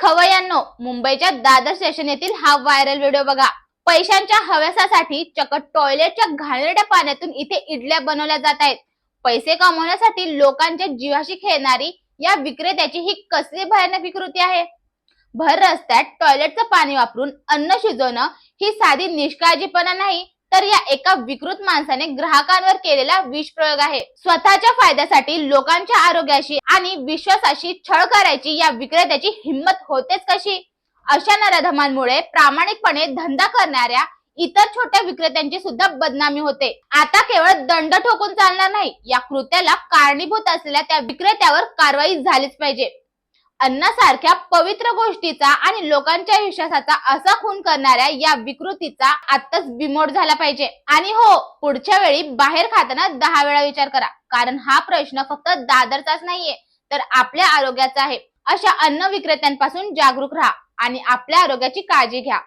खवय्यांनो, मुंबईच्या दादर स्टेशन येथील हा व्हायरल व्हिडिओ बघा। पैशांच्या हव्यासासाठी चक्क टॉयलेटच्या घाणेरड्या पाण्यातून इथे इडल्या बनवल्या जात आहेत। पैसे कमवण्यासाठी लोकांच्या जीवाशी खेळणारी या विक्रेत्याची ही कसली भयानक विकृती आहे। भर रस्त्यात टॉयलेटचं पाणी वापरून अन्न शिजवणं ही साधी निष्काळजीपणा नाही, तर या एका विकृत माणसाने ग्राहकांवर केलेला विष प्रयोग आहे। स्वतःच्या फायद्यासाठी लोकांच्या आरोग्याशी आणि विश्वासाशी छळ करायची या विक्रेत्याची हिंमत होतेच कशी। अशा नराधमांमुळे प्रामाणिकपणे धंदा करणाऱ्या इतर छोट्या विक्रेत्यांची सुद्धा बदनामी होते। आता केवळ दंड ठोकून चालणार नाही, या कृत्याला कारणीभूत असलेल्या त्या विक्रेत्यावर कारवाई झालीच पाहिजे। अन्नासारख्या पवित्र गोष्टीचा आणि लोकांच्या विश्वासाचा असा खून करणाऱ्या या विकृतीचा आत्ताच बिमोड झाला पाहिजे। आणि हो, पुढच्या वेळी बाहेर खाताना 10 वेळा विचार करा, कारण हा प्रश्न फक्त दादरचाच नाहीये, तर आपल्या आरोग्याचा आहे। अशा अन्न विक्रेत्यांपासून जागरूक राहा आणि आपल्या आरोग्याची काळजी घ्या।